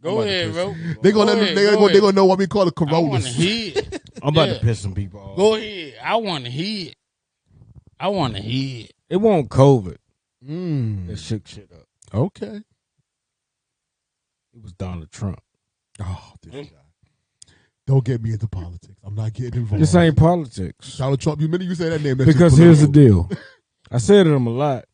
Go ahead, bro. They gonna know what we call a corona. I want to hear it. I'm about to piss some people off. Go ahead. I want to hear it. I want to hear it. It wasn't COVID. That shook shit up. Okay. It was Donald Trump. Oh, this guy. Don't get me into politics. I'm not getting involved. This ain't politics. Donald Trump. You say that name. Because here's the deal. I said to him a lot.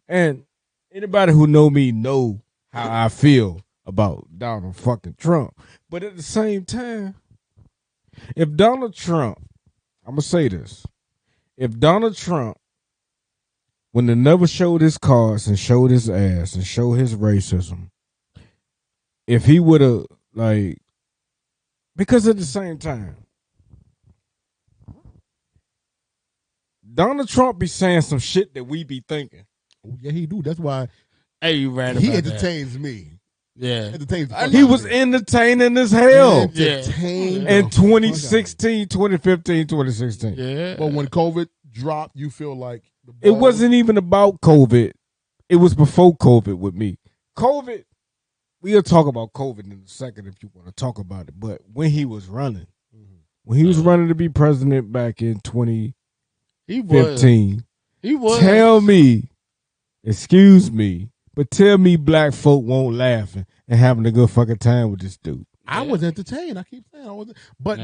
And anybody who know me know how I feel about Donald fucking Trump. But at the same time, if Donald Trump, I'm going to say this. If Donald Trump, when they never showed his cards and showed his ass and showed his racism, if he would have, like, because at the same time, Donald Trump be saying some shit that we be thinking. Oh, yeah, he do. That's why you right about he entertains me. Yeah. He was entertaining as hell. Entertained in 2016, 2015, 2016. Yeah. But when COVID dropped, you feel like it wasn't even about COVID. It was before COVID with me. COVID, we'll talk about COVID in a second if you want to talk about it. But when he was running, to be president back in 2015, he was. Tell me, excuse me, but tell me black folk won't laugh and having a good fucking time with this dude. I was entertained. I keep saying I was, but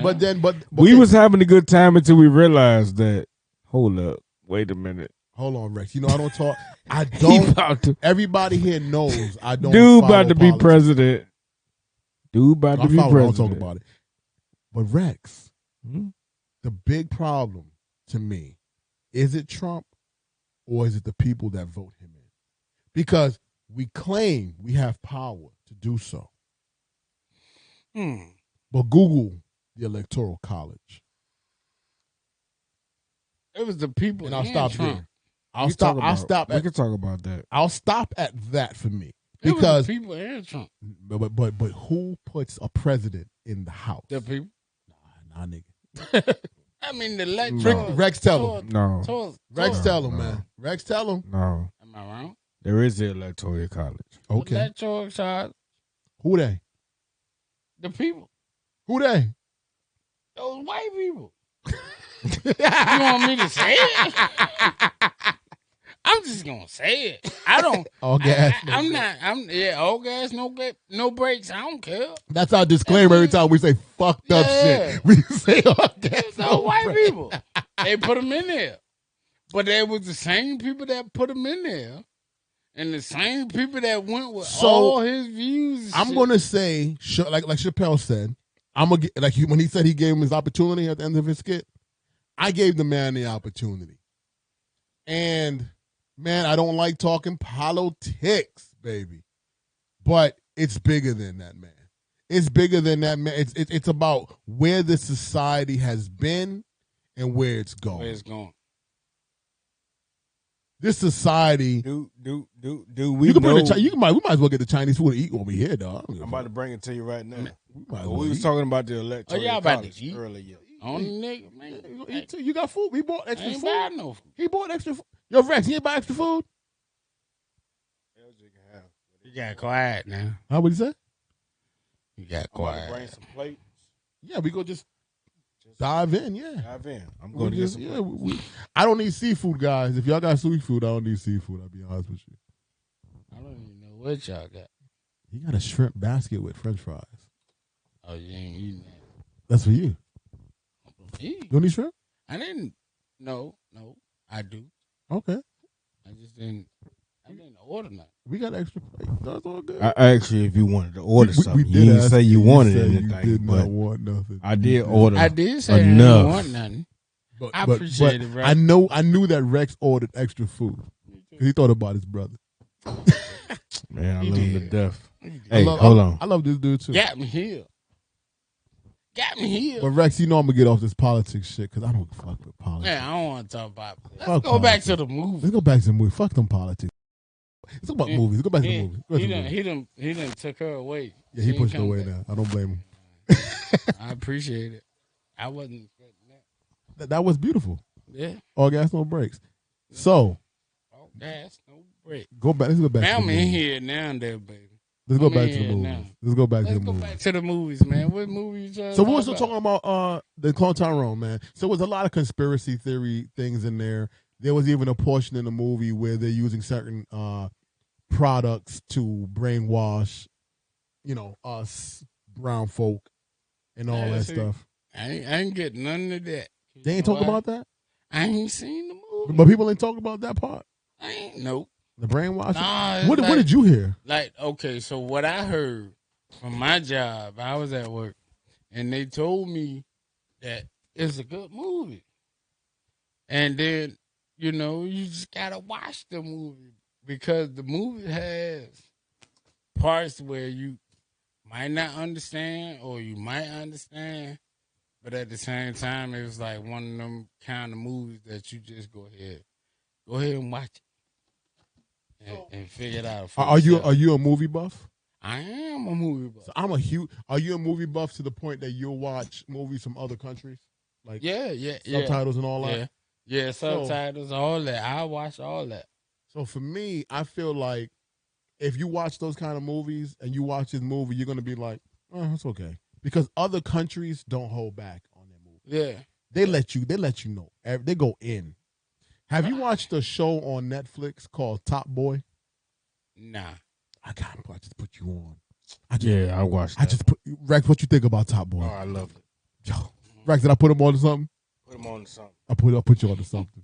we was having a good time until we realized that. Hold up, wait a minute. Hold on, Rex. You know I don't talk. I don't. Everybody here knows I don't. Dude about to be president. Dude about to be president. I don't talk about it. But Rex, the big problem to me, is it Trump or is it the people that vote him in? Because we claim we have power to do so. But Google the Electoral College. It was the people. And I'll stop Trump. there. I'll stop. We can talk about that. I'll stop at that for me. It Because was the people and Trump. But who puts a president in the house? The people. Nah, nigga. I mean, the electoral. Rex, tell him. No. Rex, tell him, man. Rex, tell him. No. Am I wrong? There is the Electoral College. Okay. Electoral college. Who they? The people. Who they? Those white people. You want me to say it? I'm just gonna say it. I don't. All gas. I'm not. All gas, no brakes. I don't care. That's our disclaimer every time we say fucked up shit. We say all gas. No white people. They put them in there, but they was the same people that put them in there, and the same people that went with all his views. I'm gonna say, like Chappelle said, I'm gonna get, when he said he gave him his opportunity at the end of his skit. I gave the man the opportunity. And, man, I don't like talking politics, baby. But it's bigger than that, man. It's bigger than that, man. It's about where the society has been and where it's going. Where it's going. This society. We we might as well get the Chinese food to eat over here, dog. I'm about to bring it to you right now. We was talking about the Electoral y'all about to College eat earlier. On the nigga, man. You got food? We bought extra food. Buy no food. He bought extra food. Yo, Rex, you ain't buy extra food? You got quiet now. How would you say? You got I'm about to quiet. bring some plates. Yeah, we go just dive in. Yeah, dive in. I'm going to get some plates. I don't need seafood, guys. If y'all got seafood, I don't need seafood. I'll be honest with you. I don't even know what y'all got. He got a shrimp basket with French fries. Oh, you ain't eating that. That's for you. You don't need shrimp? I didn't. No, I do. Okay. I didn't order nothing. We got extra plates. That's all good. I actually, if you wanted to order something, we you didn't say you wanted anything. You did not want nothing. I did order. I did say enough. I didn't want nothing. I appreciate it, bro. I knew that Rex ordered extra food because he thought about his brother. Man, I love him to death. Hey, hold on. I love this dude too. Got me here. But Rex, you know I'm gonna get off this politics shit because I don't fuck with politics. Yeah, I don't want to talk about it. Let's go back to the movie. Let's go back to the movie. Fuck them politics. Let's talk about movies. Let's go back to the movie. He done took her away. Yeah, he pushed her away now. I don't blame him. I appreciate it. I wasn't expecting that. That was beautiful. Yeah. All gas, no brakes. So. All gas, no brakes. Go back. Let's go back. I'm in here now and there, baby. Let's go back to the here movies. now. Let's go back to Let's the go movies. back to the movies, man. What movies you So we were still talking about the Clone Tyrone, man. So there was a lot of conspiracy theory things in there. There was even a portion in the movie where they're using certain products to brainwash, us brown folk and all that stuff. I ain't get none of that. They ain't talk about that? I ain't seen the movie. But people ain't talk about that part. I ain't nope. The brainwashing? Nah, what did you hear? Like, okay, so what I heard from my job, I was at work, and they told me that it's a good movie. And then, you just gotta watch the movie because the movie has parts where you might not understand or you might understand, but at the same time, it was like one of them kind of movies that you just go ahead and watch it. And figure it out. Are you a movie buff? I am a movie buff. So Are you a movie buff to the point that you'll watch movies from other countries, like subtitles and all that? Yeah, subtitles, all that. I watch all that. So for me, I feel like if you watch those kind of movies and you watch this movie, you're gonna be like, oh, it's okay, because other countries don't hold back on their movies. Yeah, they let you know. They go in. Have you watched a show on Netflix called Top Boy? Nah. I just put you on. I watched that. I just put Rex. What you think about Top Boy? Oh, I love it. Yo, Rex, did I put him on to something? Put him on to something. I'll put you on to something.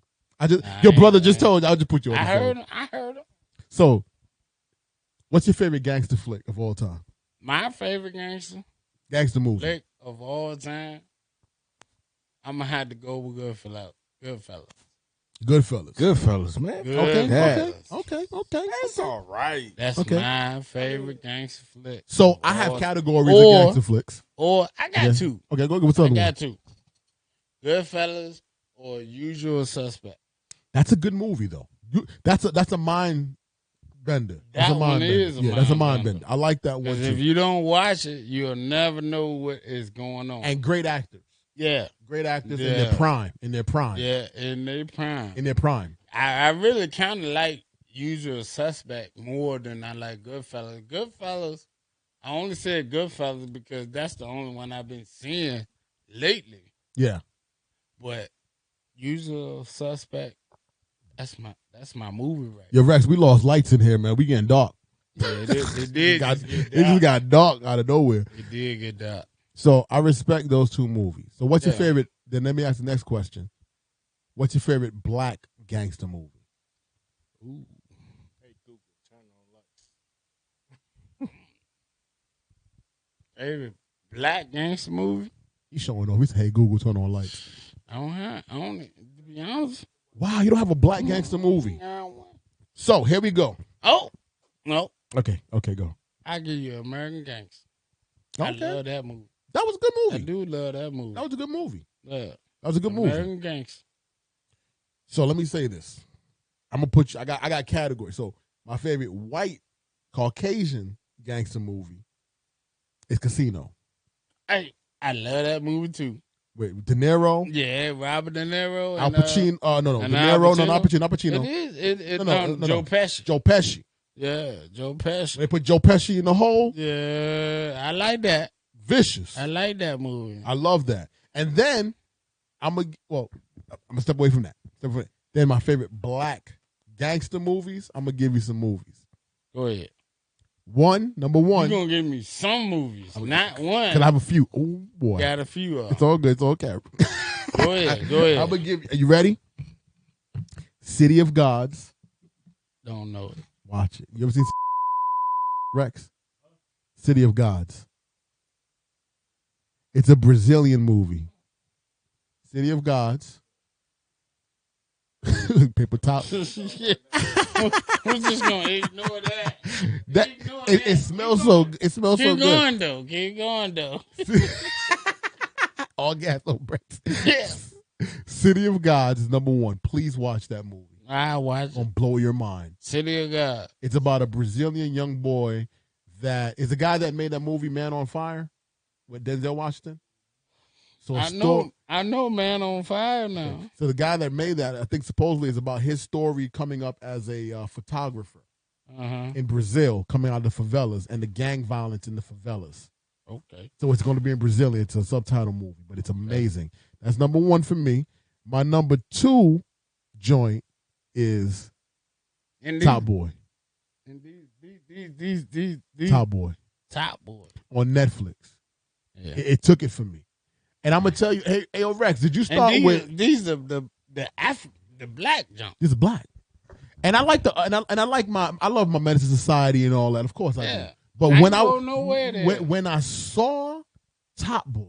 Your brother just told you. I'll just put you on. I heard him. So, what's your favorite gangster flick of all time? My favorite gangster movie flick of all time. I'm gonna have to go with Goodfellas. Goodfellas, man. Okay. That's all right. That's my favorite gangster flick. So I have categories of gangster flicks. Or I got two. Okay, go what's the other one? I got two. Goodfellas or Usual Suspect. That's a good movie though. That's a mind bender. That's a mind bender. That's a mind bender. I like that one too. If you don't watch it, you'll never know what is going on. And great actors. Yeah. Great actors in their prime. Yeah, in their prime. I really kind of like Usual Suspect more than I like Goodfellas. Goodfellas, I only said Goodfellas because that's the only one I've been seeing lately. Yeah. But Usual Suspect, that's my movie right Yo, Rex, we lost lights in here, man. We getting dark. Yeah, it did. It just got dark out of nowhere. It did get dark. So I respect those two movies. So what's your favorite? Then let me ask the next question. What's your favorite black gangster movie? Ooh. Hey Google, turn on lights. Favorite black gangster movie? He's showing off. He said, "Hey Google, turn on lights." I don't. To be honest. Wow, you don't have a black gangster movie. So here we go. Oh no. Okay, go. I give you American Gangster. Okay. I love that movie. That was a good movie. I do love that movie. That was a good movie. Yeah. That was a good movie. American Gangster. So let me say this. I'm gonna put you. I got categories. So my favorite white Caucasian gangster movie is Casino. Hey, I love that movie too. Wait, De Niro. Yeah, Robert De Niro. Al Pacino. No. De Niro. No, not Pacino. It is. No. Joe Pesci. Joe Pesci. Yeah, Joe Pesci. They put Joe Pesci in the hole. Yeah, I like that. Vicious. I like that movie. I love that. And then I'm gonna step away from that. Then my favorite black gangster movies. I'm gonna give you some movies. Go ahead. Number one. You're gonna give me some movies, not one. Cause I have a few. Oh boy, got a few of them. It's all good. It's all camera. Go ahead. I'm gonna give you. Are you ready? City of Gods. Don't know it. Watch it. You ever seen Rex? City of Gods. It's a Brazilian movie. City of Gods. Paper top. Who's just gonna ignore that? It smells so. It smells so good. Keep going though. All gas, no brakes. Yeah. City of Gods is number one. Please watch that movie. I watch it. Gonna blow your mind. City of God. It's about a Brazilian young boy that is the guy that made that movie Man on Fire with Denzel Washington. So I know Man on Fire now. So the guy that made that, I think supposedly is about his story coming up as a photographer. in Brazil, coming out of the favelas and the gang violence in the favelas. Okay. So it's going to be in Brazilian. It's a subtitle movie, but it's amazing. That's number one for me. My number 2 joint is Top Boy. And these Top Boy. Top Boy On Netflix. Yeah. It took it from me. And I'm going to tell you, hey, Rex, did you start with... These are the black jump. This is black. And I like I love my Medicine Society and all that. Of course I do. But when I saw Top Boy,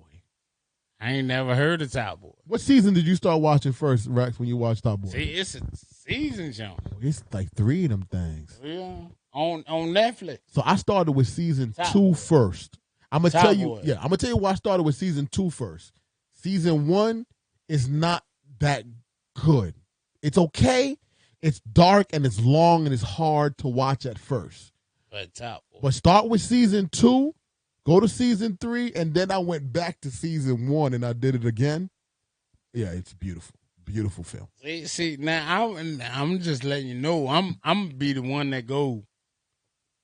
I ain't never heard of Top Boy. what season did you start watching first, Rex, when you watched Top Boy? See, it's a season jump. It's like 3 of them things. Yeah. On Netflix. So I started with season Top 2 Boy. first. I'm gonna tell you, Boy. I'm gonna tell you why I started with season 2 first. Season 1 is not that good. It's okay. It's dark and it's long and it's hard to watch at first. But Top Boy. But start with season 2, go to season 3, and then I went back to season 1 and I did it again. Yeah, it's beautiful. Beautiful film. See, now I'm just letting you know, I'm gonna be the one that go.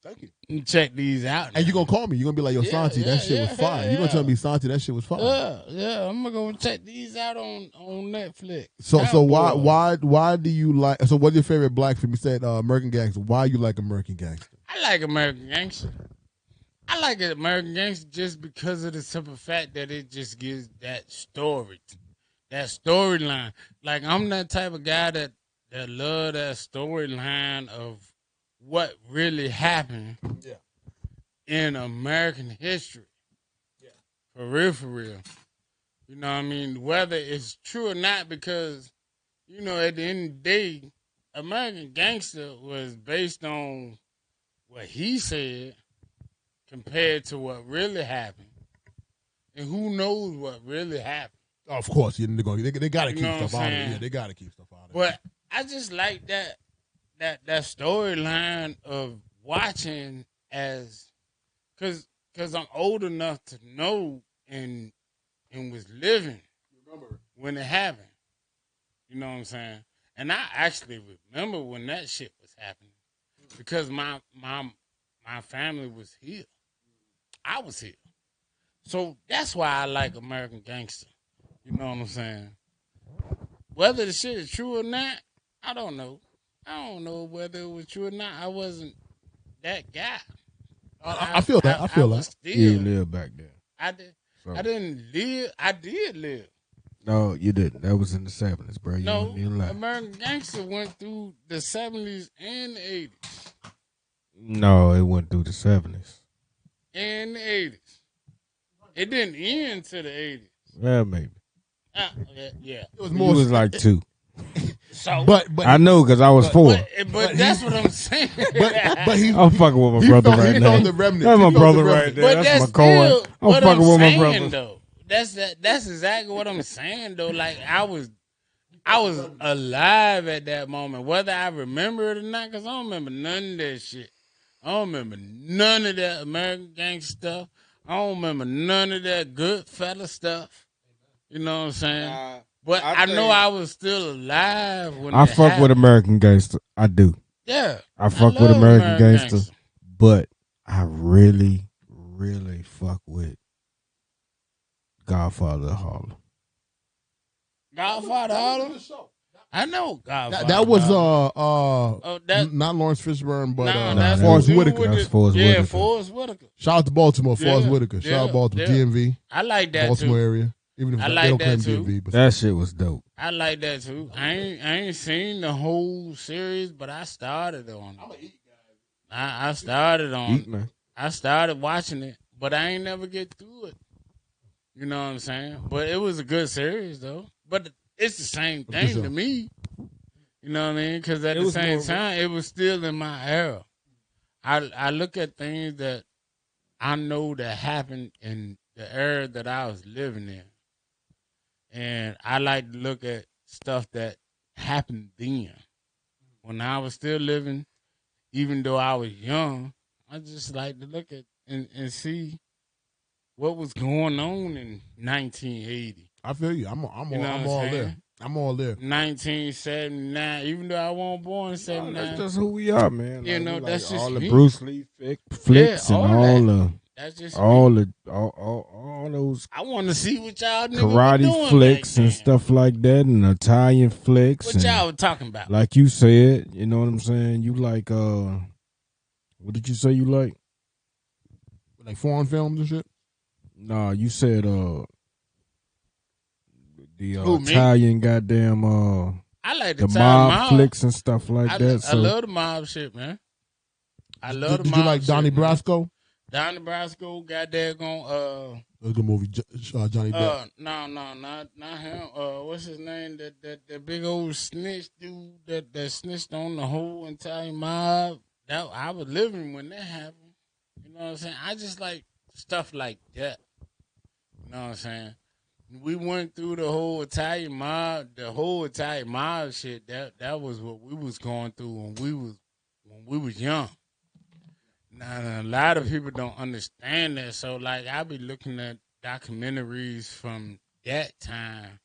Thank you. And check these out. And you're going to call me. You're going to be like, yo, Santi, that shit was fire. You're going to tell me, Santi, that shit was fire. Yeah, I'm going to go check these out on Netflix. So why do you like, so what's your favorite black film? You said American Gangster. Why you like American Gangster? I like American Gangster. I like American Gangster just because of the simple fact that it just gives that storyline. Like, I'm that type of guy that love that storyline of what really happened in American history. Yeah. For real. You know what I mean? Whether it's true or not, because, you know, at the end of the day, American Gangster was based on what he said compared to what really happened. And who knows what really happened. Oh, of course, they got to keep stuff out of it. Yeah, they got to keep stuff out of it. But I just like that storyline of watching because I'm old enough to know and was living when it happened. You know what I'm saying? And I actually remember when that shit was happening because my family was here. I was here. So that's why I like American Gangster. You know what I'm saying? Whether the shit is true or not, I don't know. I don't know whether it was true or not. I wasn't that guy. I feel that. I feel that. You lived back then. I did. So. I didn't live. I did live. No, you didn't. That was in the 70s, bro. No, American Gangster went through the 70s and the 80s. No, it went through the 70s. And the 80s. It didn't end to the 80s. Yeah, maybe. Yeah. It was more. It was like 2. So, but I know because I was 4. But that's what I'm saying. but I'm fucking with my brother right now. That's my brother right there. But that's my coin. I'm fucking with my brother. Though. That's exactly what I'm saying though. Like I was alive at that moment, whether I remember it or not, because I don't remember none of that shit. I don't remember none of that American Gangster stuff. I don't remember none of that Goodfella stuff. You know what I'm saying? But I know I was still alive when I fuck with American Gangster. I do. Yeah. I fuck with American Gangster. But I really, really fuck with Godfather Harlem. Godfather Harlem? I know Godfather. That was not Lawrence Fishburne, but Forrest Whitaker. That's Forrest Whitaker. Yeah, Forrest Whitaker. Shout out to Baltimore, Forrest Whitaker. Shout out to Baltimore, DMV. I like that Baltimore too. area. Even if I they like don't that claim too. DMV, but that shit was dope. I like that too. I ain't seen the whole series, but I started on it. I'm a eat guy. I started on it. Man. I started watching it, but I ain't never get through it. You know what I'm saying? But it was a good series though. But it's the same thing to me. You know what I mean? Because at the same time, it was still in my era. I look at things that I know that happened in the era that I was living in. And I like to look at stuff that happened then. When I was still living, even though I was young, I just like to look at and see what was going on in 1980. I feel you. I'm all there. I'm all there. 1979. Even though I wasn't born in That's 79, just who we are, man. you Like, know, we that's like just all the me. Bruce Lee flicks Yeah, and that's just me. all those I want to see what y'all niggas were karate doing flicks back then. and stuff like that, and Italian flicks. What and y'all were talking about? like you said, you know what I'm saying? You like what did you say you like? Like foreign films and shit. Nah, you said the Who, me? Italian goddamn I like the Italian mob flicks and stuff like that. I love the mob shit, man. I love the mob. Did you like Donnie shit, man. Brasco? Donnie Brasco, goddamn It was a good movie. Johnny Depp. No, not him. What's his name? That big old snitch dude that snitched on the whole entire mob. That I was living when that happened. You know what I'm saying? I just like stuff like that. You know what I'm saying? We went through the whole Italian mob shit. That was what we was going through when we was young. Now a lot of people don't understand that. So like I be looking at documentaries from that time,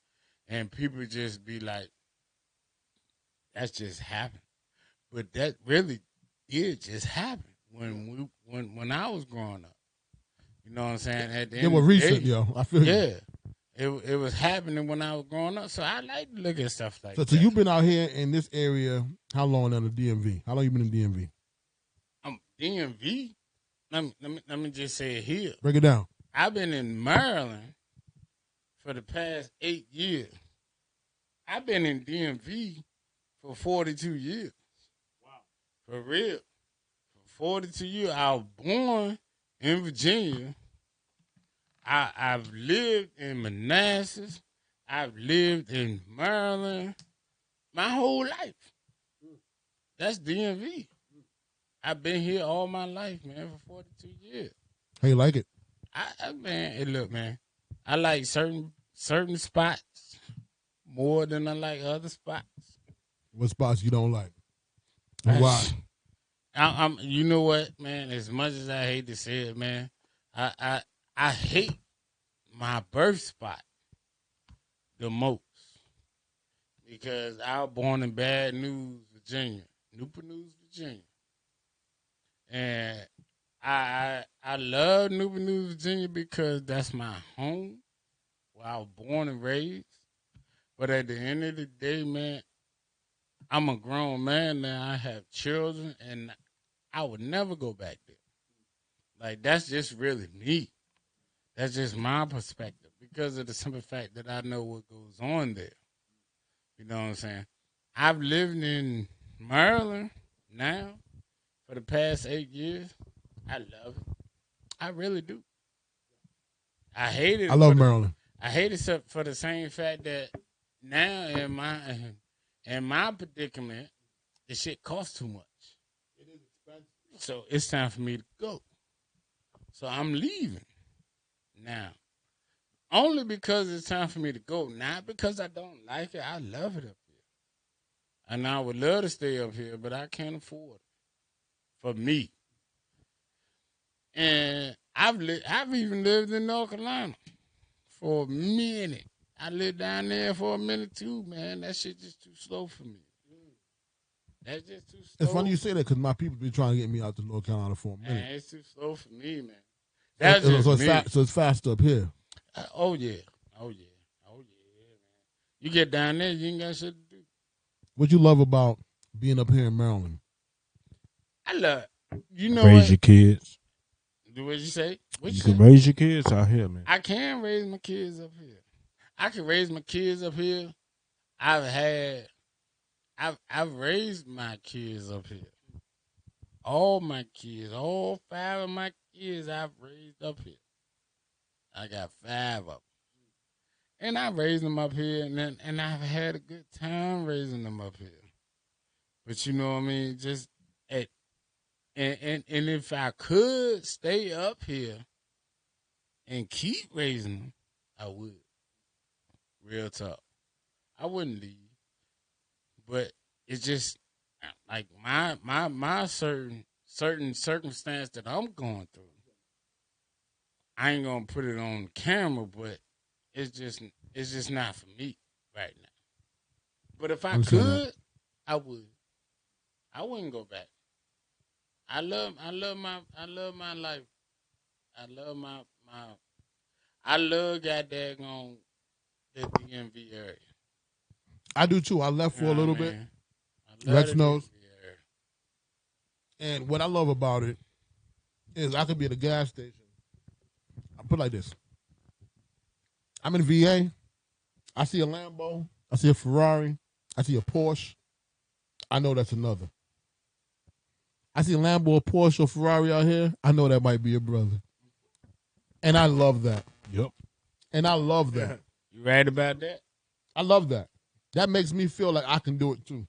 and people just be like, "That's just happened," but that really did just happen when I was growing up. You know what I'm saying? At the They end were of the recent, day, yo. I feel you. yeah. It was happening when I was growing up, so I like to look at stuff like that. So you've been out here in this area how long on the DMV? How long you been in DMV? DMV. Let me just say it here. Break it down. I've been in Maryland for the past 8 years. I've been in DMV for 42 years. Wow. For real. For 42 years. I was born in Virginia. I've lived in Manassas. I've lived in Maryland my whole life. That's DMV. I've been here all my life, man, for 42 years. How you like it? Look, man, I like certain spots more than I like other spots. What spots you don't like? And why? I'm you know what, man? As much as I hate to say it, man, I hate my birth spot the most because I was born in Bad News, Virginia, Newport News, Virginia, and I love Newport News, Virginia because that's my home where I was born and raised. But at the end of the day, man, I'm a grown man now. I have children, and I would never go back there. Like, that's just really me. That's just my perspective because of the simple fact that I know what goes on there. You know what I'm saying? I've lived in Maryland now for the past 8 years. I love it. I really do. I hate it. I love Maryland. I hate it for the same fact that now in my predicament, the shit costs too much. It is expensive. So it's time for me to go. So I'm leaving now. Only because it's time for me to go. Not because I don't like it. I love it up here. And I would love to stay up here, but I can't afford it. For me. And I've even lived in North Carolina for a minute. I lived down there for a minute too, man. That shit just too slow for me. That's just too slow. It's funny you say that because my people be trying to get me out to North Carolina for a minute. Man, it's too slow for me, man. That's just me. So it's faster up here. Oh yeah, man. You get down there, you ain't got shit to do. What you love about being up here in Maryland? I love, you know, raise your kids. What you say? You can raise your kids out here, man. I can raise my kids up here. I can raise my kids up here. I've raised my kids up here. All my kids, all 5 of my kids I've raised up here. I got 5 of them. And I raised them up here, and I've had a good time raising them up here. But you know what I mean? Just and if I could stay up here and keep raising them, I would. Real talk. I wouldn't leave. But it's just like my certain circumstance that I'm going through. I ain't gonna put it on camera, but it's just not for me right now. But if I Understand could, I would. I wouldn't go back. I love my life. I love goddamn on the DMV area. I do too. I left for a little bit. I love Rex the knows. DMV area. And what I love about it is I could be at a gas station. I put it like this. I'm in VA. I see a Lambo. I see a Ferrari. I see a Porsche. I know that's another. I see a Lambo, a Porsche, or Ferrari out here. I know that might be a brother. And I love that. Yep. And I love that. You right about that? I love that. That makes me feel like I can do it too.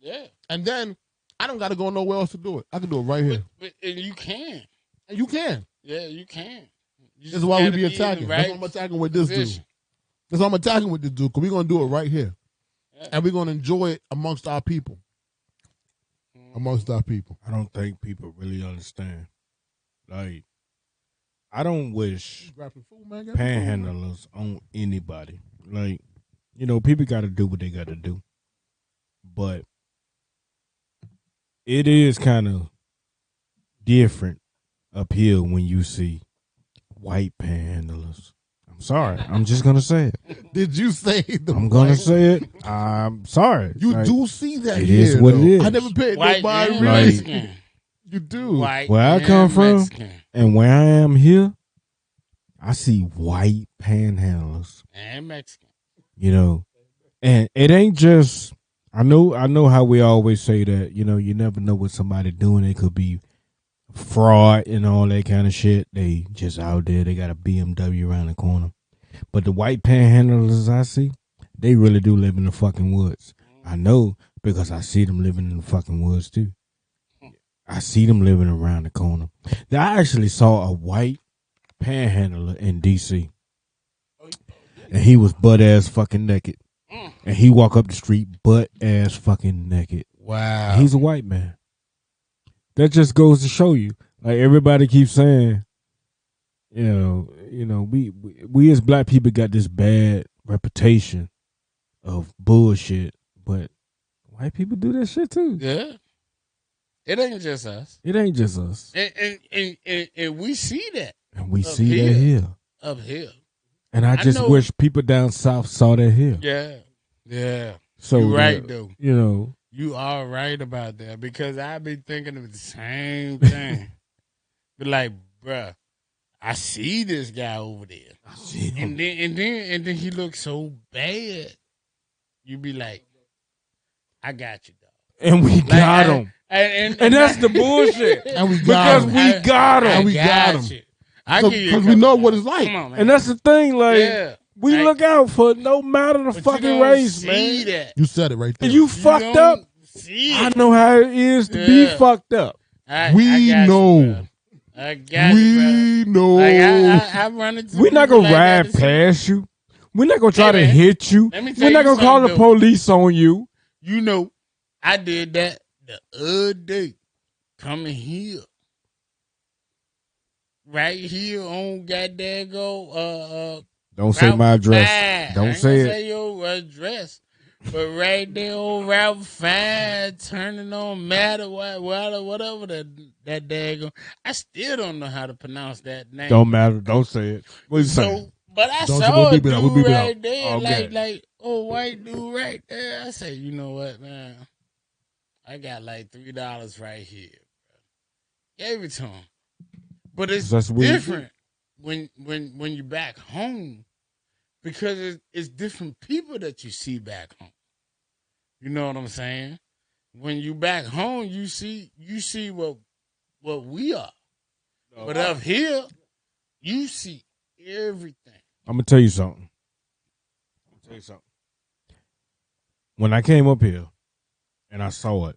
Yeah. And then I don't got to go nowhere else to do it. I can do it right here. And you can. And you can. Yeah, you can. This is why we be attacking. That's why I'm attacking with this dude. That's why I'm attacking with this dude, because we're going to do it right here. Yeah. And we're going to enjoy it amongst our people. Amongst our people. I don't think people really understand. Like, I don't wish panhandlers on anybody. Like, you know, people got to do what they got to do. But it is kind of different up here when you see white panhandlers. I'm sorry. I'm just going to say it. Did you say the I'm going to say it. I'm sorry. You like, do see that it here, is what though. it is. I never paid white nobody really. You do. White where I come from Mexican. And where I am here, I see white panhandlers. And Mexican. You know, and it ain't just, I know how we always say that, you know, you never know what somebody doing. It could be fraud and all that kind of shit. They just out there. They got a BMW around the corner. But the white panhandlers I see, they really do live in the fucking woods. I know because I see them living in the fucking woods too. I see them living around the corner. I actually saw a white panhandler in D.C. And he was butt-ass fucking naked. And he walk up the street butt-ass fucking naked. Wow. And he's a white man. That just goes to show you. Like, everybody keeps saying, you know, we as black people got this bad reputation of bullshit, but white people do that shit too. Yeah. It ain't just us. It ain't just us. And we see that. And we see that here. Up here. And I just wish people down south saw that here. Yeah. Yeah. So you're right, though. You know. You are right about that, because I be thinking of the same thing. But like, bruh, I see this guy over there. I see him. And then he looks so bad. You be like, I got you, dog. And we got him. And that's the bullshit. And we got him. We got him. And we got him. Because we know what it's like. Come on, man. And that's the thing, like, we look out for no matter the fucking race, man. That. You said it right there. You fucked up. I know how it is to be fucked up. We know. I got you, bro. know. Like, I run into We're not going to like ride past you. We're not going to try to hit you. We're not going to call the police on you. You know, I did that the other day. Coming here. Right here on goddamn go. Don't say my address. Don't say it. Say your address. But right there on Route 5, turning on Matter, whatever that daggone. I still don't know how to pronounce that name. Don't matter. Don't say it. What you saying? But I saw a dude right there, like, white dude right there. I say, you know what, man? I got like $3 right here. Bro. Gave it to him. But it's different when you're back home, because it's different people that you see back home. You know what I'm saying? When you back home, you see what we are. But up here, you see everything. I'm gonna tell you something. When I came up here and I saw it,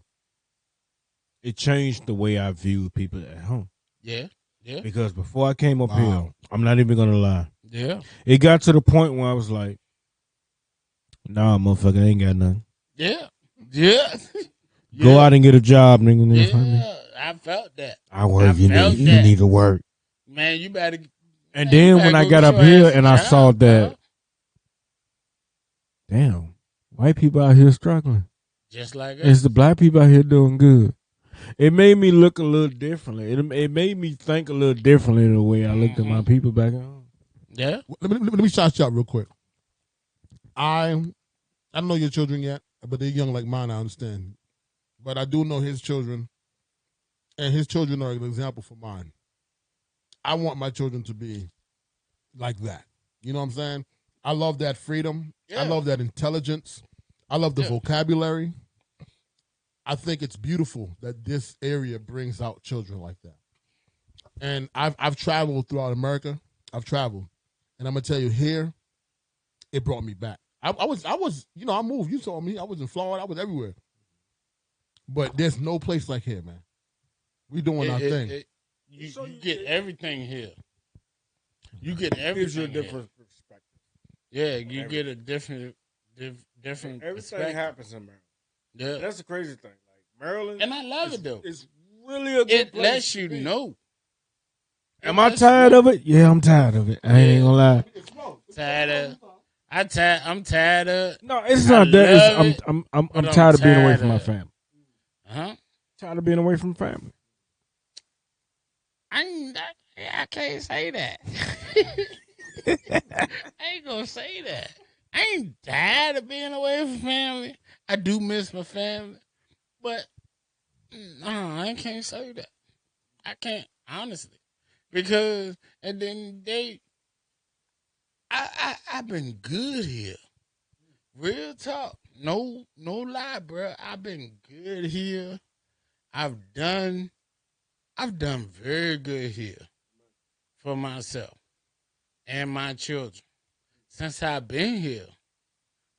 it changed the way I viewed people at home. Yeah. Yeah. Because before I came up here, I'm not even gonna lie. Yeah. It got to the point where I was like, nah, motherfucker, I ain't got nothing. Yeah. Yeah. Go out and get a job, nigga. Yeah. I felt that. I work. You need to work. Man, you better. And then when I got up here and I saw that, damn, white people out here struggling. Just like It's us. the black people out here doing good. It made me look a little differently. It made me think a little differently the way I looked at my people back home. Yeah. Let me shout you out real quick. I don't know your children yet, but they're young like mine, I understand. But I do know his children, and his children are an example for mine. I want my children to be like that. You know what I'm saying? I love that freedom. Yeah. I love that intelligence. I love the vocabulary. I think it's beautiful that this area brings out children like that. And I've traveled throughout America. I've traveled. And I'm gonna tell you, here, it brought me back. I was, I moved. You saw me. I was in Florida. I was everywhere. But there's no place like here, man. We doing our thing. You get everything here. You get everything. Gives you a different perspective. Yeah, you get a different Everything perspective. happens in Maryland. Yeah, That's the crazy thing. Like Maryland, and I love it though. It's really a good It place lets to you be. know. Am I tired of it? Yeah, I'm tired of it. I ain't gonna lie. I'm tired of. No, it's not that. love It's, it, I'm but I'm tired of being away tired from my of it. family. Huh? Tired of being away from family. I can't say that. I ain't gonna say that. I ain't tired of being away from family. I do miss my family, but no, I can't say that. I can't honestly, because at the end of the day, I've been good here. Real talk, no lie, bro. I've been good here. I've done very good here for myself and my children since I've been here.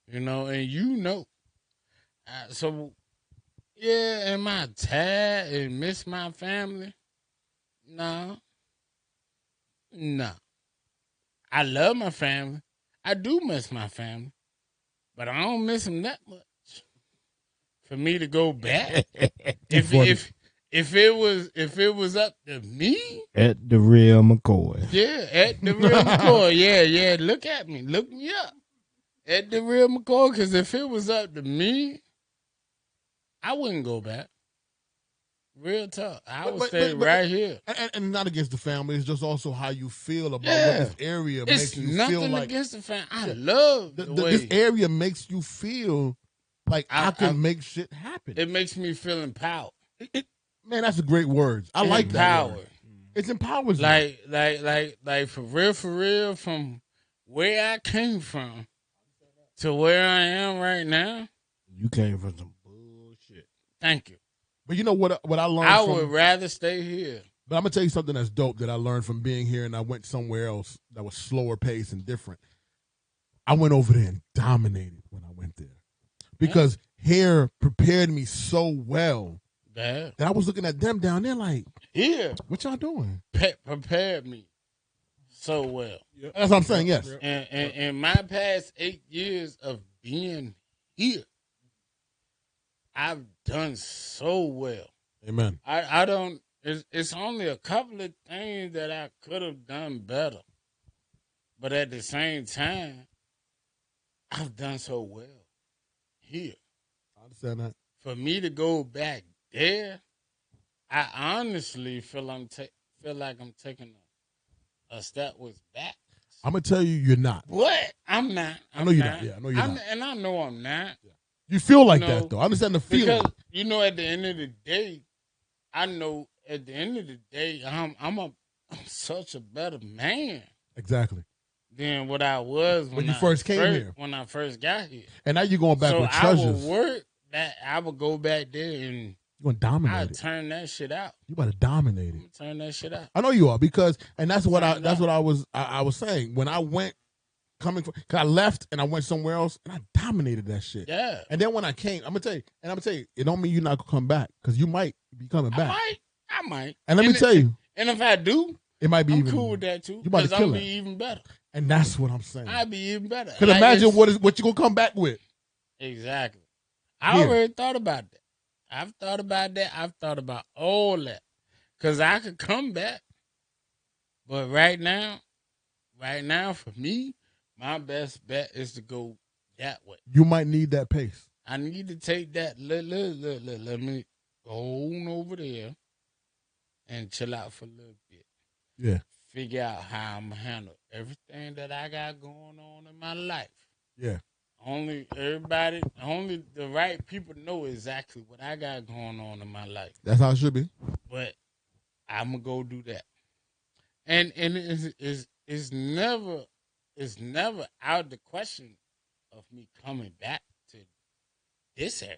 You know, and you know. So, yeah, am I tired and miss my family? No. No. I love my family. I do miss my family. But I don't miss them that much. For me to go back. if it was up to me. At the real McCoy. Yeah, at the real McCoy. Yeah. Look at me. Look me up. At the real McCoy, because if it was up to me, I wouldn't go back. Real talk. I would stay right here. And not against the family. It's just also how you feel about what this area It's makes you nothing feel like. against the family. I love the way. This area makes you feel like I can make shit happen. It makes me feel empowered. Man, that's a great word. I like that word. It empowers you. Like for real, from where I came from to where I am right now. You came from some bullshit. Thank you. But you know what I learned I would rather stay here. But I'm going to tell you something that's dope that I learned from being here, and I went somewhere else that was slower paced and different. I went over there and dominated when I went there. Because here prepared me so well that I was looking at them down there like, here, what y'all doing? Prepared me so well. Yep. That's what I'm saying, yes. And in my past 8 years of being here, I've done so well. Amen. I don't. It's only a couple of things that I could have done better, but at the same time, I've done so well here. I understand that. For me to go back there, I honestly feel like I'm taking a step with back. I'm gonna tell you, you're not. What? I'm not. I know you're not. Yeah, I know you're not. And I know I'm not. Yeah. You feel like that though. I understand the feeling. Because at the end of the day, I know at the end of the day, I'm such a better man. Exactly. Than what I was when you first came here. When I first got here. And now you're going back with treasures. I would work that. I would go back there and you're gonna dominate I'd turn that shit out. You about to dominate it. Turn that shit out. I know you are because, and that's what I was saying when I went cause I left and I went somewhere else and I dominated that shit. Yeah. And then when I came, I'm gonna tell you, it don't mean you're not gonna come back because you might be coming back. I might. And let me tell you. And if I do, it might be I'm even cool with that too. You about to kill I'm it. be even better. And that's what I'm saying. I'd be even better. Because imagine what you gonna come back with. Exactly. I already thought about that. I've thought about that. I've thought about all that. Because I could come back. But right now, for me, my best bet is to go that way. You might need that pace. I need to take that. Let me go on over there and chill out for a little bit. Yeah. Figure out how I'm gonna handle everything that I got going on in my life. Yeah. Only the right people know exactly what I got going on in my life. That's how it should be. But I'm gonna go do that. And it's never out of the question of me coming back to this area.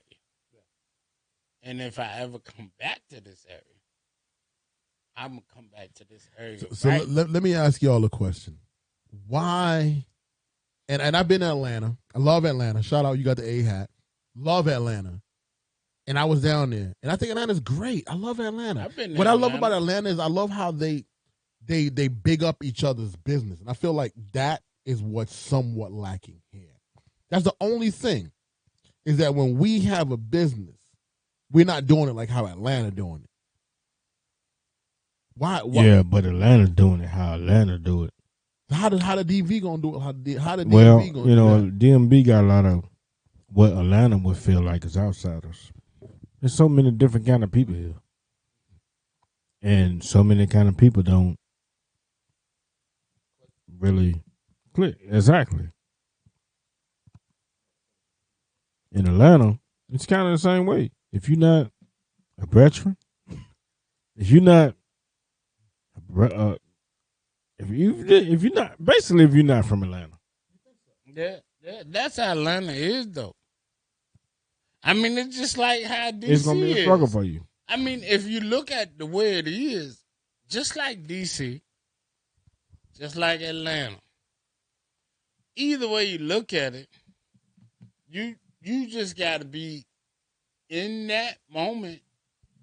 And if I ever come back to this area, I'm gonna come back to this area. So let me ask y'all a question. Why? And I've been to Atlanta. I love Atlanta. Shout out, you got the A hat. Love Atlanta. And I was down there, and I think Atlanta's great. I love Atlanta. I've been what I love Atlanta. about Atlanta is I love how they big up each other's business, and I feel like that is what's somewhat lacking here. That's the only thing, is that when we have a business, we're not doing it like how Atlanta doing it. Why? Yeah, but Atlanta doing it how Atlanta do it. How the DV gonna do it? How the DMV Well, gonna do you know, that? DMV got a lot of what Atlanta would feel like as outsiders. There's so many different kind of people here, and so many kind of people don't really click. Exactly. In Atlanta, it's kind of the same way. If you're not a veteran, if you're not, if you're not, basically, if you're not from Atlanta, That's how Atlanta is, though. I mean, it's just like how DC it's gonna be a struggle for you. I mean, if you look at the way it is, just like DC, just like Atlanta, either way you look at it, you just got to be in that moment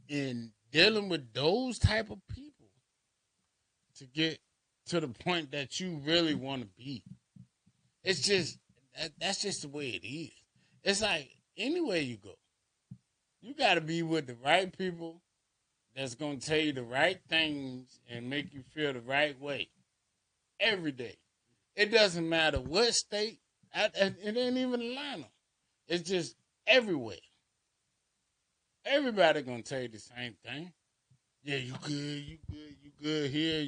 in dealing with those type of people to get to the point that you really want to be. It's just that's just the way it is. It's like anywhere you go, you got to be with the right people that's going to tell you the right things and make you feel the right way every day. It doesn't matter what state. It ain't even Atlanta. It's just everywhere. Everybody going to tell you the same thing. Yeah, you good here, you good here,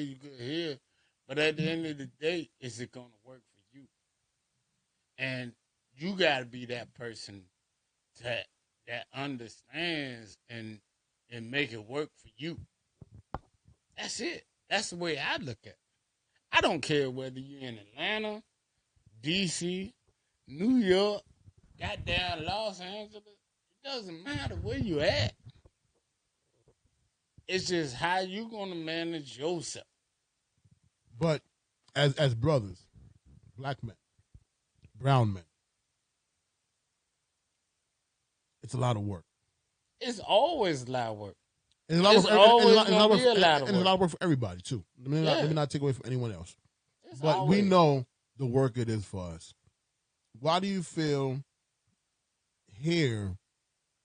you good here. But at the end of the day, is it going to work for you? And you got to be that person that understands and make it work for you. That's it. That's the way I look at it. I don't care whether you're in Atlanta, DC, New York, goddamn Los Angeles. It doesn't matter where you at. It's just how you gonna manage yourself. But as brothers, black men, brown men, it's a lot of work. It's always a lot of work. And it's always a lot gonna be a lot of and it's a work. lot of work for everybody too. Let me not take away from anyone else. It's But always. we know the work it is for us. Why do you feel here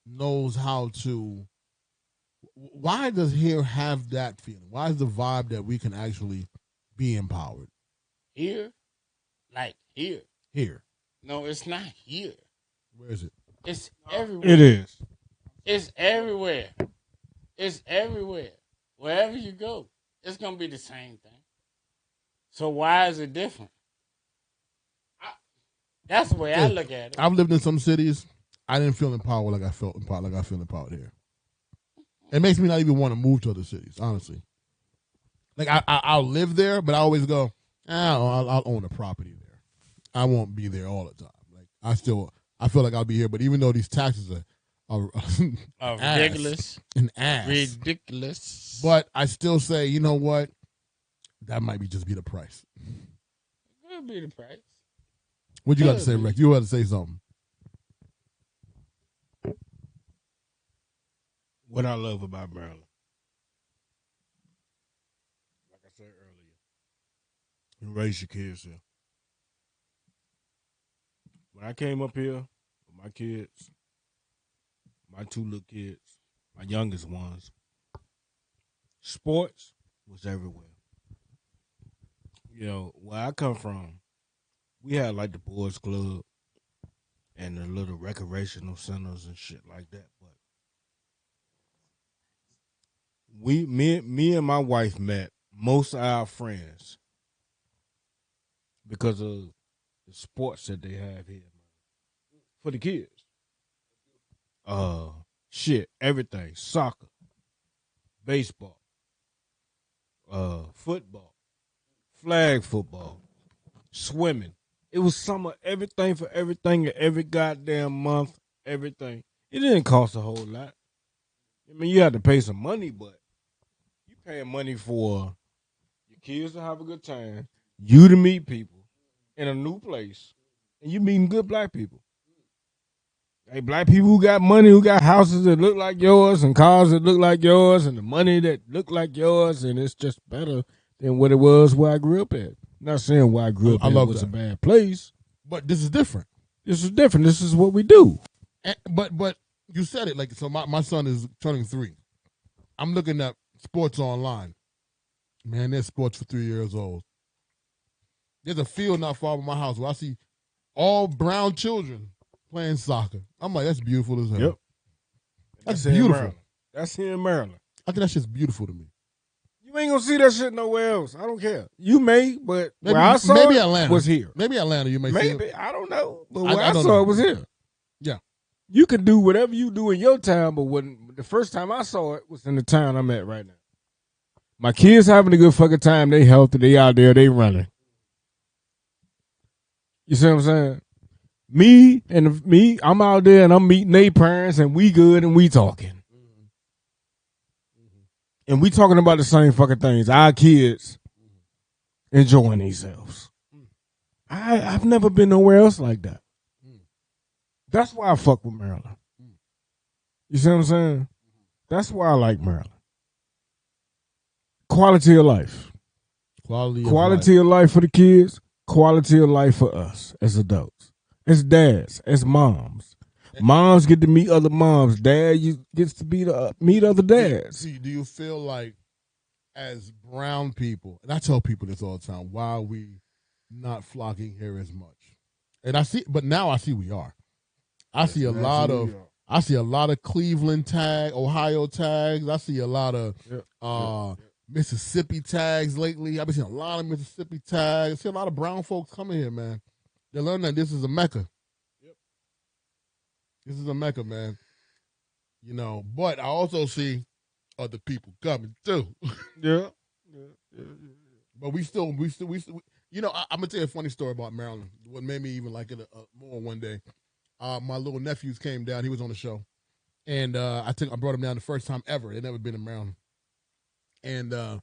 knows how to? Why does here have that feeling? Why is the vibe that we can actually be empowered Here, like here. here? No, it's not here. Where is it? It's everywhere. It is. It's everywhere. It's everywhere. Wherever you go, it's gonna be the same thing. So why is it different? That's the way I look at it. I've lived in some cities. I didn't feel empowered like I felt empowered like I feel empowered here. It makes me not even want to move to other cities, honestly. Like I'll live there, but I always go, I'll own a property there. I won't be there all the time. Like I feel like I'll be here, but even though these taxes are Ridiculous. an ass, Ridiculous. but I still say, you know what? That might just be the price. It could be the price. What you got to say, Rex? You got to say something. What I love about Maryland, like I said earlier, you raise your kids here. When I came up here with my kids, my two little kids, my youngest ones, sports was everywhere. You know, where I come from, we had like the boys club and the little recreational centers and shit like that. But me and my wife met most of our friends because of the sports that they have here for the kids. Shit, everything: soccer, baseball, football, flag football, swimming. It was some of everything for everything every goddamn month. Everything. It didn't cost a whole lot. I mean, you had to pay some money, but you paying money for your kids to have a good time, you to meet people in a new place, and you meeting good black people. Hey, black people who got money, who got houses that look like yours and cars that look like yours and the money that look like yours, and it's just better than what it was where I grew up at. Not saying where I grew up at was a bad place. But this is different. This is different. This is what we do. But you said it like so. My son is turning 3. I'm looking at sports online. Man, there's sports for 3 years old. There's a field not far from my house where I see all brown children playing soccer. I'm like, that's beautiful as hell. Yep. That's beautiful. Maryland. That's here in Maryland. I think that shit's beautiful to me. You ain't gonna see that shit nowhere else. I don't care. You may, but maybe, where I saw maybe it Atlanta was here. Maybe Atlanta you may see it. Maybe. I don't know. But where I don't saw know. it was here. Yeah. You can do whatever you do in your town, but when the first time I saw it was in the town I'm at right now. My kids having a good fucking time. They healthy. They out there. They running. You see what I'm saying? Me, I'm out there and I'm meeting their parents and we good and we talking. And we talking about the same fucking things. Our kids enjoying themselves. I've never been nowhere else like that. That's why I fuck with Maryland. You see what I'm saying? That's why I like Maryland. Quality of life. Quality of life for the kids. Quality of life for us as adults. As dads. As moms. Moms get to meet other moms. Dad gets to meet other dads. Do you feel like as brown people, and I tell people this all the time, why are we not flocking here as much? And but now I see we are. I see a lot of Cleveland tag, Ohio tags. I see a lot of Mississippi tags lately. I've been seeing a lot of Mississippi tags. I see a lot of brown folks coming here, man. They're learning that this is a Mecca. This is a Mecca, man. You know, but I also see other people coming too. Yeah. But we still, you know, I'm gonna tell you a funny story about Maryland. What made me even like it more one day. My little nephews came down. He was on the show, and I brought him down the first time ever. They'd never been in Maryland, and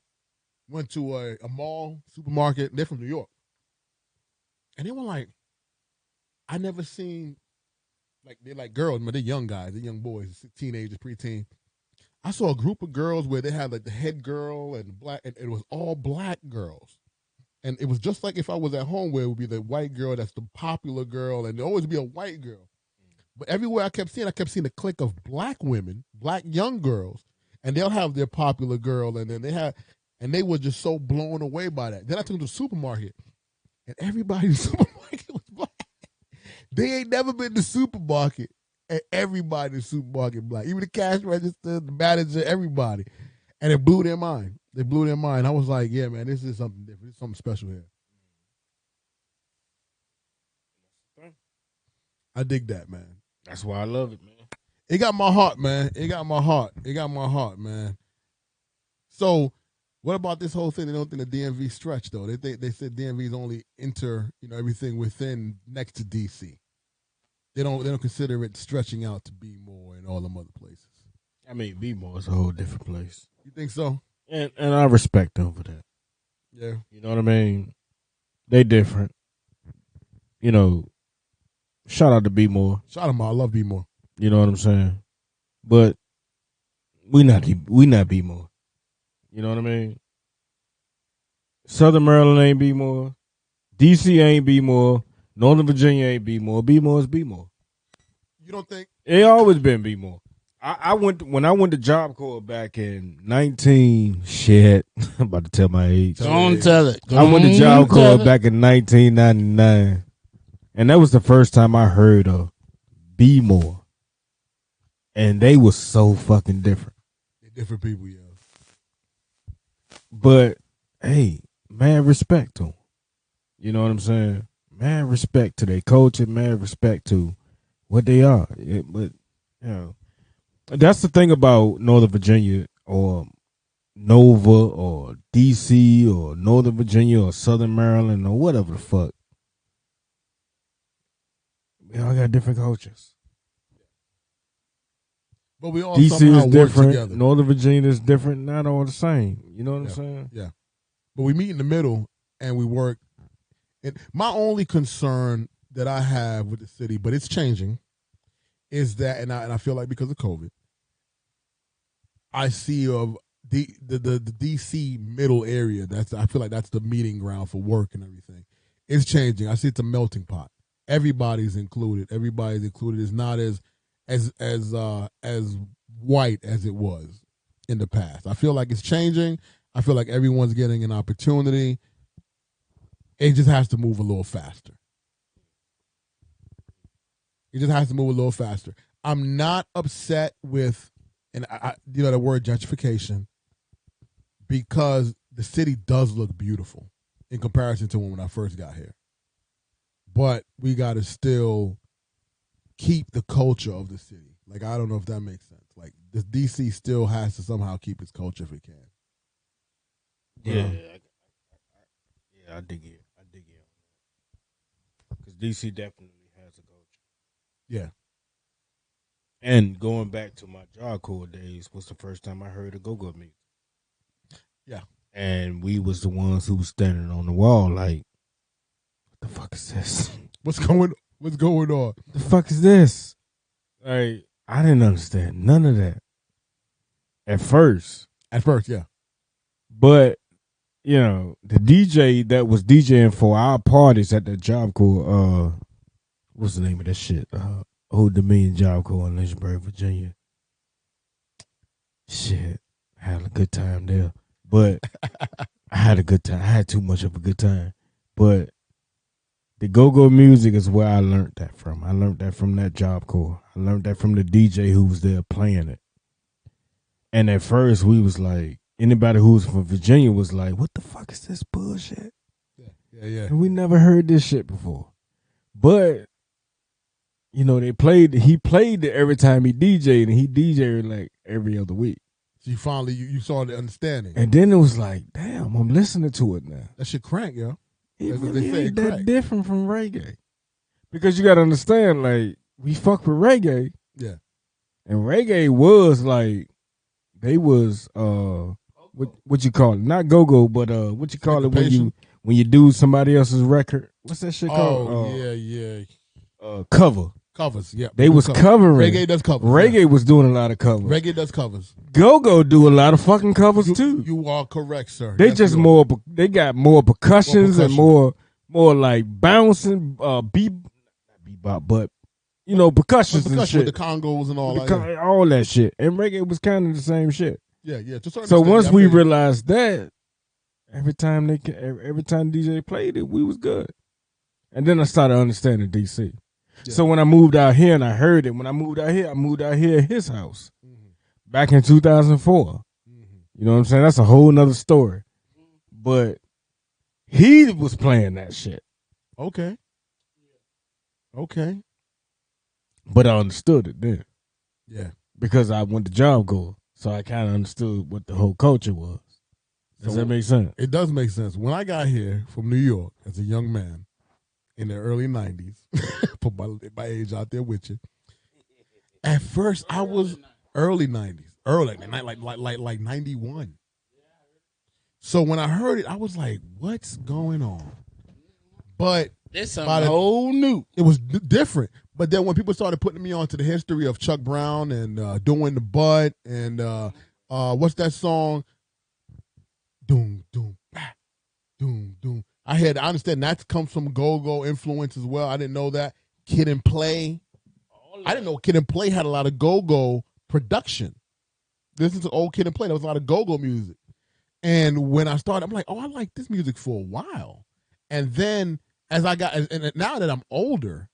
went to a mall, supermarket. They're from New York, and they were like, I never seen. Like they're like girls, but they're young guys, they're young boys, teenagers, preteen. I saw a group of girls where they had like the head girl and black, and it was all black girls, and it was just like if I was at home, where it would be the white girl that's the popular girl, and there always be a white girl. But everywhere I kept seeing a clique of black women, black young girls, and they'll have their popular girl, and then they were just so blown away by that. Then I took them to the supermarket, and everybody in the supermarket was black. They ain't never been to the supermarket, and everybody in the supermarket black. Even the cash register, the manager, everybody. And it blew their mind. They blew their mind. I was like, yeah, man, this is something different. There's something special here. I dig that, man. That's why I love it, man. It got my heart, man. It got my heart, man. So, what about this whole thing? They don't think the DMV stretch though. They said DMV's only enter everything within next to DC. They don't consider it stretching out to B-more and all them other places. I mean, B-more is a whole different place. You think so? And I respect them for that. Yeah. You know what I mean? They different. You know, shout out to B-more. Shout out, I love B-more. You know what I'm saying? But we not B-more. You know what I mean? Southern Maryland ain't B-more. DC ain't B-more. Northern Virginia ain't B-more. B-more is B-more. You don't think? It always been B-more. When I went to Job Corps back in 19 shit. I'm about to tell my age. Don't tell it. I went to Job Corps back in 1999. And that was the first time I heard of Be More. And they was so fucking different. They're different people, yeah. But hey, mad respect to them. You know what I'm saying? Mad respect to their culture, mad respect to what they are. But you know, that's the thing about Northern Virginia or Nova or DC or Northern Virginia or Southern Maryland or whatever the fuck. We all got different cultures. But we all DC somehow is work different. together. Northern Virginia is different. Not all the same. You know what I'm saying? Yeah. But we meet in the middle and we work. And my only concern that I have with the city, but it's changing, is that, and I feel like because of COVID, I see of the DC middle area. I feel like that's the meeting ground for work and everything. It's changing. I see it's a melting pot. Everybody's included. Everybody's included. It's not as white as it was in the past. I feel like it's changing. I feel like everyone's getting an opportunity. It just has to move a little faster. It just has to move a little faster. I'm not upset with, and the word gentrification, because the city does look beautiful in comparison to when I first got here. But we got to still keep the culture of the city. Like, I don't know if that makes sense. Like, the DC still has to somehow keep its culture if it can. Yeah, I dig it. Because DC definitely has a culture. Yeah. And going back to my Job Corps days was the first time I heard of go-go music. Yeah. And we was the ones who was standing on the wall like, what the fuck is this? What's going on? What the fuck is this? Like, I didn't understand none of that. At first, yeah. But, you know, the DJ that was DJing for our parties at the Job Corps, what's the name of that shit? Old Dominion Job Corps in Lynchburg, Virginia. Shit, I had a good time there. But I had a good time. I had too much of a good time. But the go-go music is where I learned that from. I learned that from that Job Corps. I learned that from the DJ who was there playing it. And at first, we was like, anybody who was from Virginia was like, what the fuck is this bullshit? Yeah. And we never heard this shit before. But, you know, he played it every time he DJ'd, and he DJ'd like every other week. So you finally, you saw the understanding. And then it was like, damn, I'm listening to it now. That shit crank, yo. It That's what really they say, ain't that crack. different from reggae. Because you got to understand, like, we fuck with reggae. Yeah. And reggae was like, they was, what you call it? Not go-go, but what you call it when you do somebody else's record? What's that shit called? Oh, yeah. Cover. Covers, yeah. They was covering. Reggae does covers. Reggae was doing a lot of covers. Reggae does covers. Go-go do a lot of fucking covers too. You are correct, sir. They Yes, just you are. more. They got more percussions and more like bouncing bebop, but you know percussions and shit. With the congos and all that. All that shit. And reggae was kind of the same shit. Yeah. To a certain So extent, once we realized that, every time DJ played it, we was good. And then I started understanding DC. Yeah. So when I moved out here and I heard it, I moved out here at his house back in 2004. You know what I'm saying? That's a whole nother story. But he was playing that shit. Okay. But I understood it then. Yeah. Because I went to Job Corps, so I kind of understood what the whole culture was. Does that make sense? It does make sense. When I got here from New York as a young man in the early 90s, put my age out there with you. At first, I was early 90s. Like 91. So when I heard it, I was like, what's going on? But it's something whole new. It was different. But then when people started putting me on to the history of Chuck Brown and doing the Bud and what's that song? Doom, doom, bah, doom, doom. I understand that comes from go-go influence as well. I didn't know that. Kid and Play. I didn't know Kid and Play had a lot of go-go production. This is an old Kid and Play. There was a lot of go-go music. And when I started, I'm like, oh, I like this music for a while. And then as I got, and now that I'm older,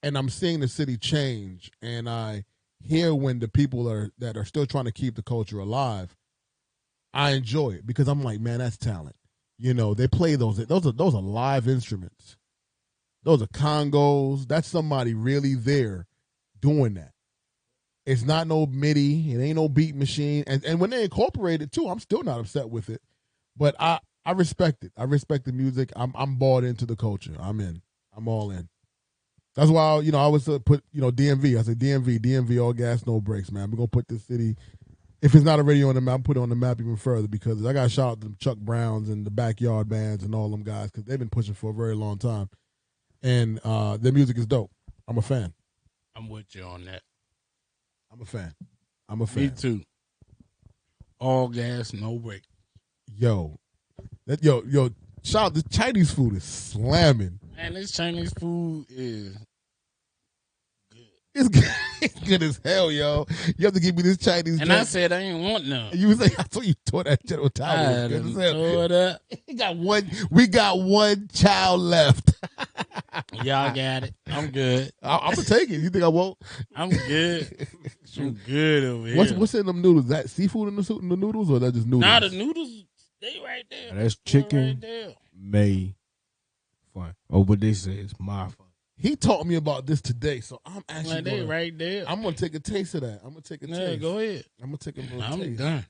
and I'm seeing the city change, and I hear when the people that are still trying to keep the culture alive, I enjoy it because I'm like, man, that's talent. You know, they play those are live instruments. Those are congos. That's somebody really there doing that. It's not no MIDI. It ain't no beat machine. And when they incorporate it too, I'm still not upset with it. But I respect it. I respect the music. I'm bought into the culture. I'm in. I'm all in. That's why I always put DMV. I say DMV, all gas, no brakes, man. We're gonna put this city. If it's not already on the map, put it on the map even further because I got to shout out to Chuck Browns and the Backyard Bands and all them guys because they've been pushing for a very long time. And their music is dope. I'm a fan. I'm with you on that. I'm a fan. Me too. All gas, no brake. Yo, shout out, the Chinese food is slamming. Man, this Chinese food is It's good. It's good as hell, yo. You have to give me this Chinese. And I said I ain't want none. You was like, I thought you tore that General Tower. Good as hell. Tore it up. We got one child left. Y'all got it. I'm good. I'm gonna take it. You think I won't? I'm good. I'm good over here. What's in them noodles? That seafood in the noodles, or that just noodles? Nah, the noodles, they right there. That's chicken. Right there. May fun. Oh, but they say it's my fun. He taught me about this today, so I'm actually they right there. I'm gonna take a taste of that. I'm gonna take a taste. Go ahead. I'm gonna take a little taste. I'm done.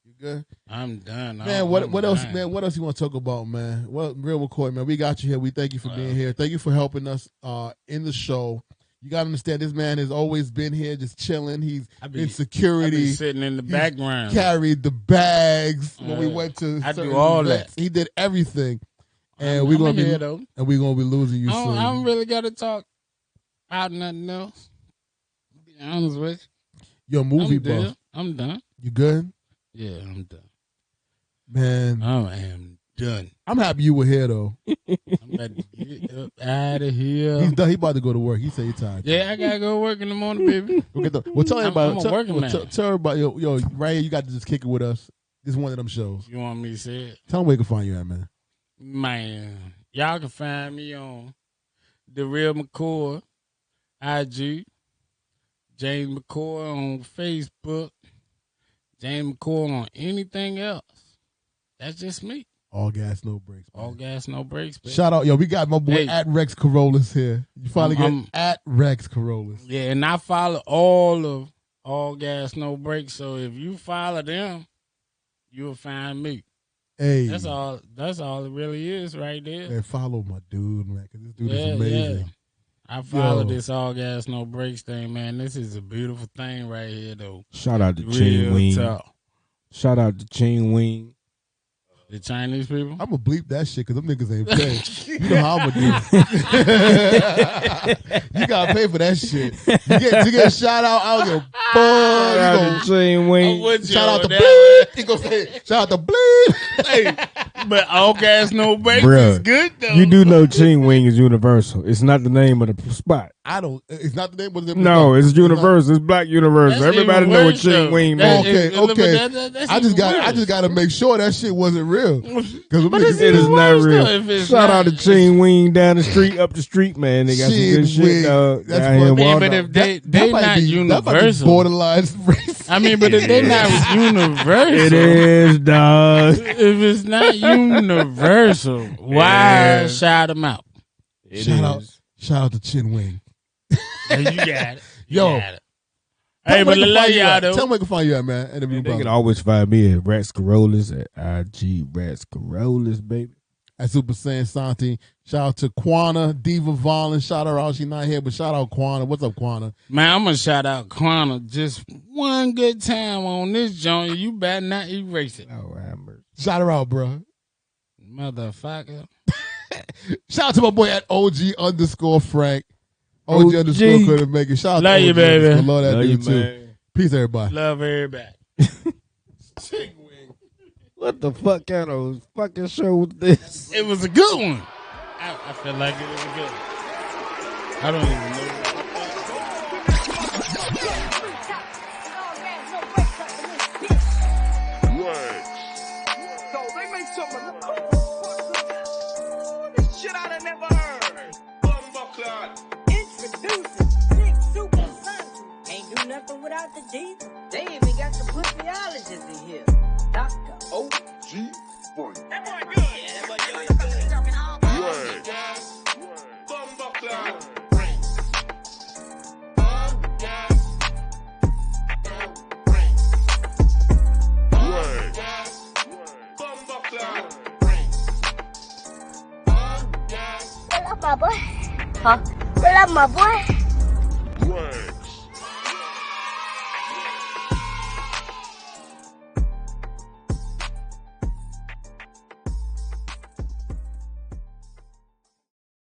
You good? I'm done. Man, what else, man? What else you want to talk about, man? Well, Real McCoy, man, we got you here. We thank you for being here. Thank you for helping us in the show. You got to understand, this man has always been here just chilling. He's in security. Sitting in the background. Carried the bags when we went to I do all events. He did everything. And we're going to be losing you soon. I don't really got to talk about nothing else. To be honest with you. You're a movie buff. I'm done. You good? Yeah, I'm done. Man. I am done. I'm happy you were here, though. I'm about to get up out of here. He's done. He about to go to work. He said he's tired. Yeah, I got to go work in the morning, baby. Well, tell everybody. Tell everybody, yo, right here, you got to just kick it with us. This is one of them shows. You want me to say it? Tell them where you can find you at, man. Man, y'all can find me on The Real McCoy, IG, James McCoy on Facebook, James McCoy on anything else. That's just me. All gas, no brakes. Man. All gas, no brakes. Baby. Shout out, yo, we got my boy at Rex Corollas here. You finally get at Rex Corollas. Yeah, and I follow all of All Gas, No Brakes. So if you follow them, you'll find me. Hey, that's all it really is right there. Man, follow my dude, man, because this dude is amazing. Yeah. I follow this All Gas No Brakes thing, man. This is a beautiful thing right here, though. Shout out to Ching Wing. Shout out to Ching Wing. The Chinese people? I'm going to bleep that shit because them niggas ain't paying. You know how I'm going to do. You got to pay for that shit. You get a shout out, I don't give a fuck. Shout out to Ching Wing. Shout out to bleep. He going to say, shout out to bleep. Hey, but All Gas No Brakes is good, though. You do know Ching Wing is Universal. It's not the name of the spot. It's not the name of the No, it's Universal. It's Black Universal. Everybody know what Ching Wing means. Okay. I just got to make sure that shit wasn't real. But it is not real. Shout out to Ching Wing down the street, up the street, man. They got some good shit, dog. But if they not universal, borderline racist. I mean, but if they not universal, it is, dog. If it's not universal, why shout them out? Shout out to Chin Wing. You got it. Yo. Hey, but love y'all, though. Tell me where can find you at, man. And they can always find me at Rats Corollas at IG Rats Corollas, baby. At Super Saiyan Santi. Shout out to Quana, Diva Volin. Shout her out. She's not here, but shout out Quana. What's up, Quana? Man, I'm going to shout out Quana just one good time on this joint. You better not erase it. Oh, Amber. Shout her out, bro. Motherfucker. Shout out to my boy at OG_Frank. OG_ couldn't make it. Shout out love to you, baby. Love that love dude, too. Man. Peace, everybody. Love everybody. What the fuck kind of fucking show was this? It was a good one. I feel like it was a good one. I don't even know. So they make something. This shit I done never heard. Introducing Six Super Sons. Ain't do nothing without the G. They even got the pussyologists in here. Dr. O.G. Boy. That boy good. Yeah, that boy good. Pull up my boy. Huh? Pull up my boy.